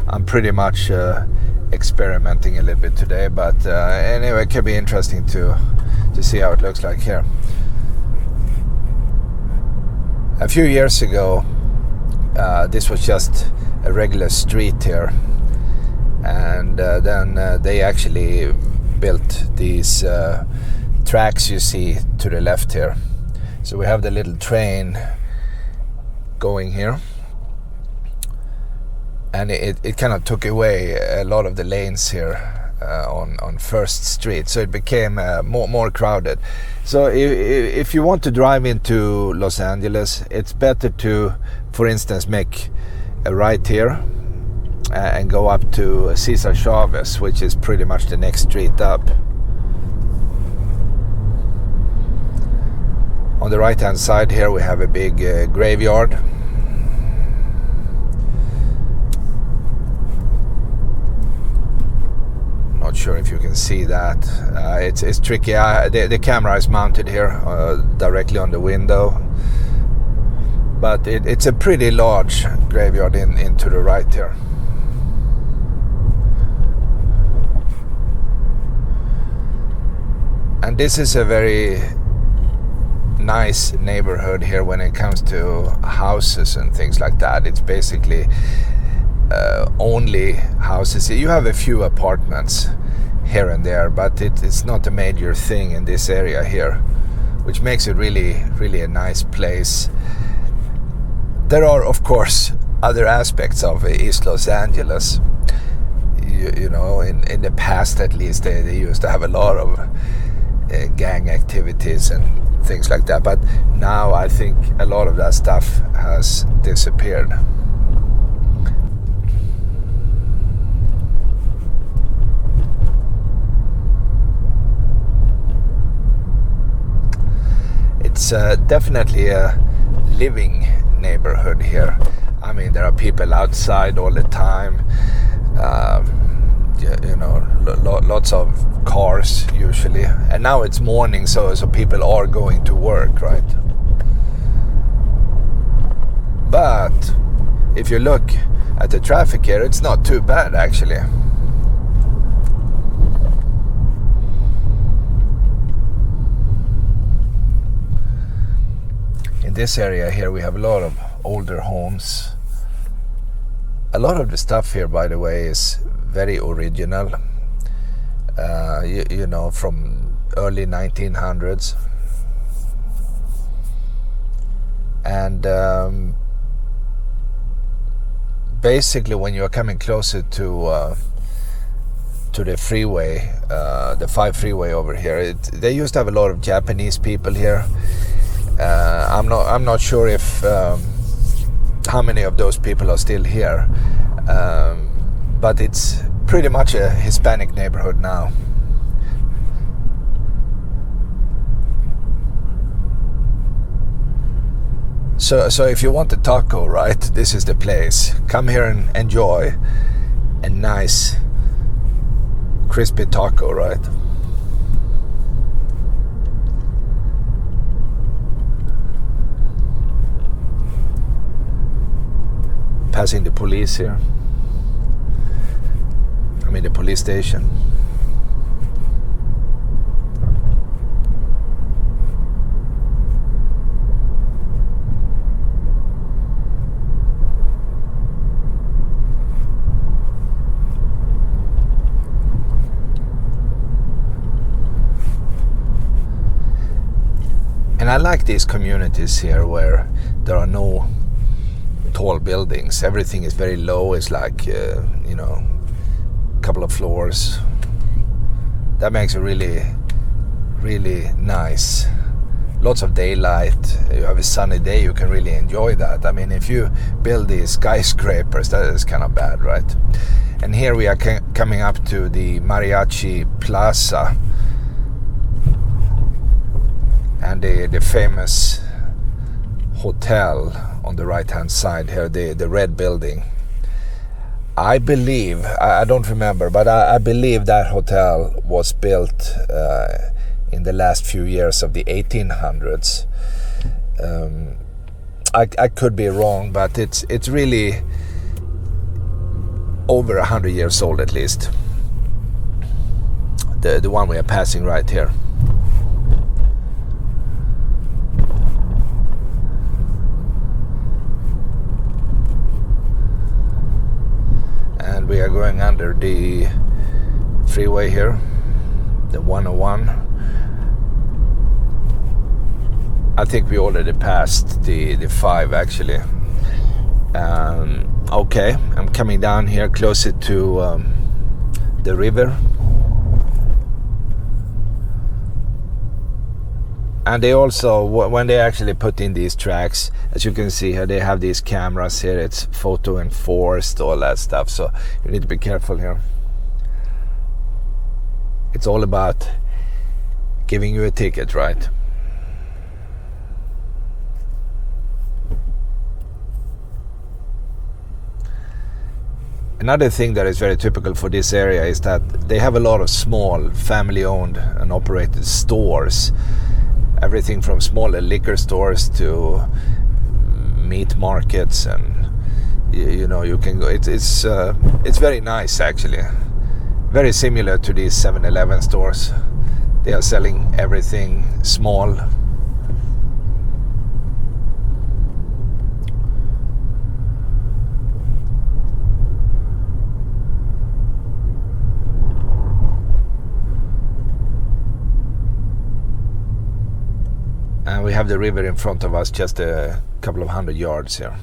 I'm pretty much experimenting a little bit today, but anyway, it could be interesting to see how it looks like here. A few years ago, this was just a regular street here, and then they actually built these tracks you see to the left here. So we have the little train going here, and it kind of took away a lot of the lanes here on First Street, so it became more crowded. So if you want to drive into Los Angeles, it's better to, for instance, make a right here and go up to Cesar Chavez, which is pretty much the next street up. On the right hand side here we have a big graveyard. Not sure if you can see that. It's tricky. The camera is mounted here directly on the window, but it's a pretty large graveyard into the right here. And this is a very nice neighborhood here when it comes to houses and things like that. It's basically only houses. You have a few apartments here and there, but it's not a major thing in this area here, which makes it really a nice place. There are, of course, other aspects of East Los Angeles. You know, in the past at least, they used to have a lot of gang activities and things like that, but now I think a lot of that stuff has disappeared. It's definitely a living neighborhood here. I mean, there are people outside all the time. You know, lots of cars usually, and now it's morning, so people are going to work, right? But if you look at the traffic here, it's not too bad actually. In this area here we have a lot of older homes. A lot of the stuff here, by the way, is very original, you know, from early 1900s, and basically when you are coming closer to the freeway, the 5 freeway over here, they used to have a lot of Japanese people here. I'm not sure if how many of those people are still here, but it's pretty much a Hispanic neighborhood now. So if you want a taco, right, this is the place. Come here and enjoy a nice crispy taco, right? Passing the police here. I mean the police station. And I like these communities here where there are no tall buildings. Everything is very low. It's like you know, a couple of floors. That makes it really nice. Lots of daylight. You have a sunny day, you can really enjoy that. I mean, if you build these skyscrapers, that is kind of bad, right? And here we are coming up to the Mariachi Plaza and the famous hotel on the right hand side here, the red building. I believe, I don't remember, but I believe that hotel was built in the last few years of the 1800s. I could be wrong, but it's really over 100 years old at least. The one we are passing right here. And we are going under the freeway here, the 101. I think we already passed the 5 actually. Okay, I'm coming down here closer to the river. And they also, when they actually put in these tracks, as you can see here, they have these cameras here. It's photo enforced, all that stuff. So you need to be careful here. It's all about giving you a ticket, right? Another thing that is very typical for this area is that they have a lot of small family-owned and operated stores. Everything from smaller liquor stores to meat markets, and you know, you can go. It's very nice actually. Very similar to these 7-Eleven stores. They are selling everything small. And we have the river in front of us, just a couple of 100 yards here.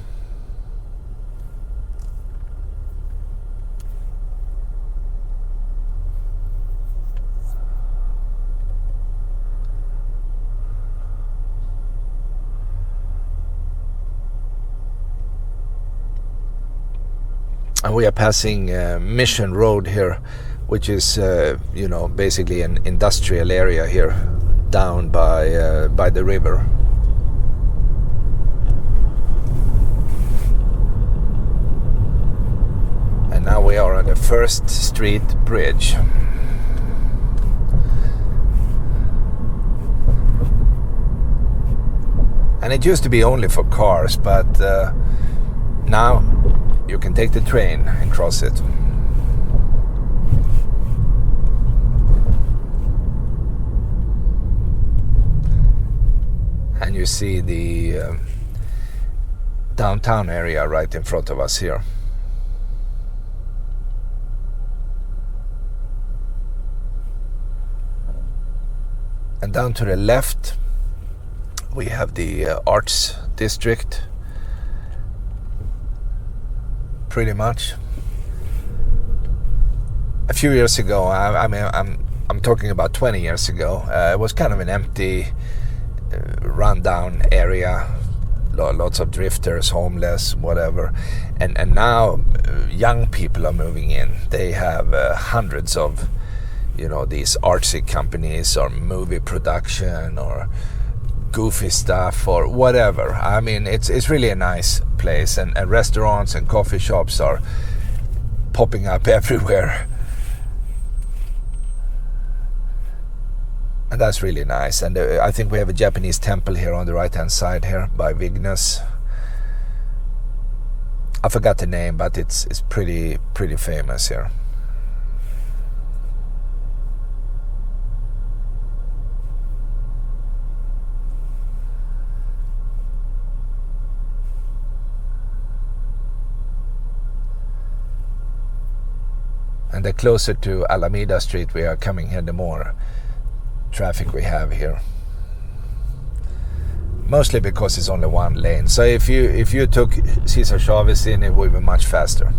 And we are passing Mission Road here, which is, you know, basically an industrial area here, down by the river. And now we are on the First Street Bridge. And it used to be only for cars, but now you can take the train and cross it. And you see the downtown area right in front of us here. And down to the left we have the Arts District, pretty much. A few years ago, I'm talking about 20 years ago, it was kind of an empty, rundown area, lots of drifters, homeless, whatever, and now young people are moving in. They have hundreds of, you know, these artsy companies or movie production or goofy stuff or whatever. I mean, it's really a nice place, and restaurants and coffee shops are popping up everywhere. And that's really nice. And I think we have a Japanese temple here on the right hand side here by Vignes. I forgot the name, but it's pretty famous here. And the closer to Alameda Street we are coming here, the more traffic we have here. Mostly because it's only one lane. So if you took Cesar Chavez in, it would be much faster.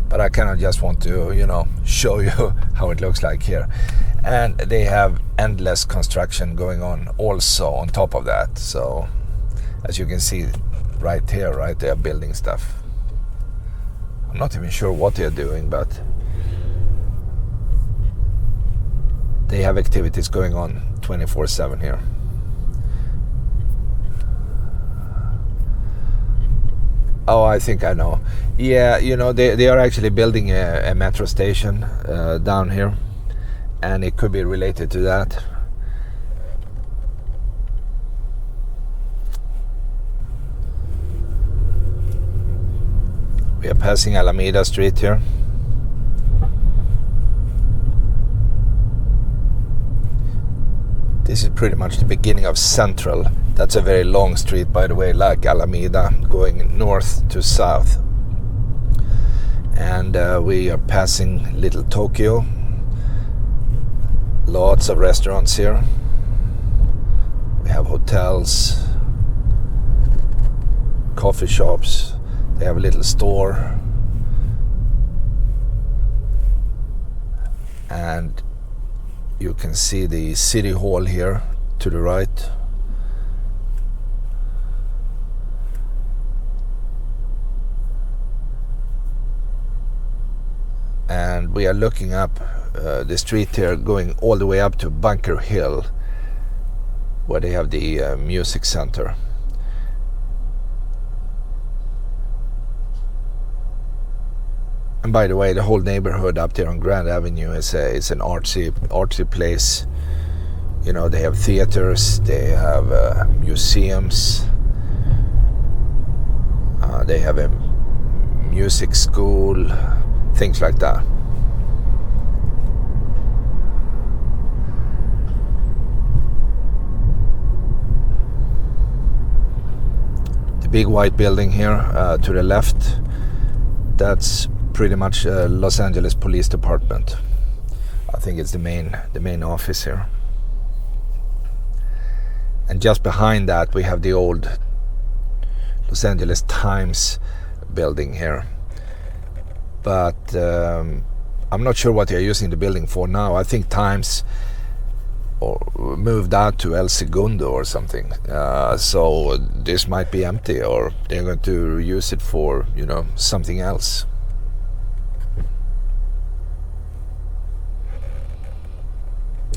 But I kind of just want to, you know, show you how it looks like here. And they have endless construction going on also on top of that. So as you can see right here, right, they are building stuff. I'm not even sure what they're doing, but they have activities going on 24/7 here. Oh, I think I know. Yeah, you know, they are actually building a metro station down here, and it could be related to that. We are passing Alameda Street here. This is pretty much the beginning of Central. That's a very long street, by the way, like Alameda, going north to south. And we are passing Little Tokyo. Lots of restaurants here. We have hotels, coffee shops. They have a little store. And you can see the city hall here to the right. And we are looking up the street here, going all the way up to Bunker Hill, where they have the music center. And by the way, the whole neighborhood up there on Grand Avenue is an artsy place. You know, they have theaters, they have museums, they have a music school, things like that. The big white building here to the left, that's pretty much Los Angeles Police Department. I think it's the main office here. And just behind that we have the old Los Angeles Times building here. But I'm not sure what they're using the building for now. I think Times moved out to El Segundo or something. So this might be empty, or they're going to use it for, you know, something else.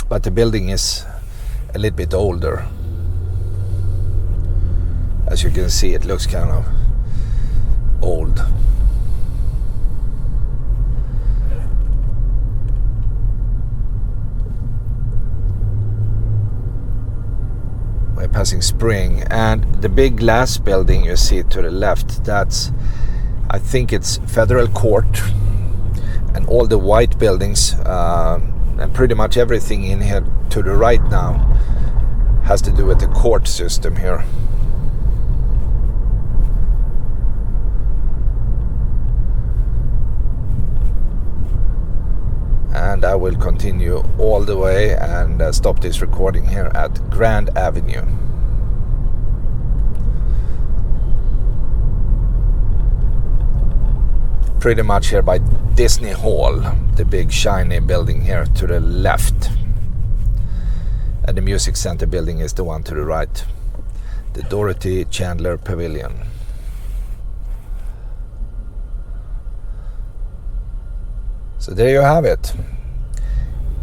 But the building is a little bit older. As you can see, it looks kind of old. We're passing Spring, and the big glass building you see to the left, that's, I think it's Federal Court, and all the white buildings and pretty much everything in here to the right now has to do with the court system here. And I will continue all the way and stop this recording here at Grand Avenue. Pretty much here by Disney Hall, the big shiny building here to the left. And the music center building is the one to the right, the Dorothy Chandler Pavilion. So there you have it.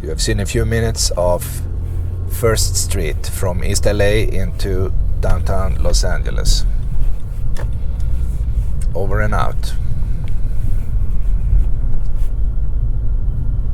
You have seen a few minutes of First Street from East LA into downtown Los Angeles. Over and out.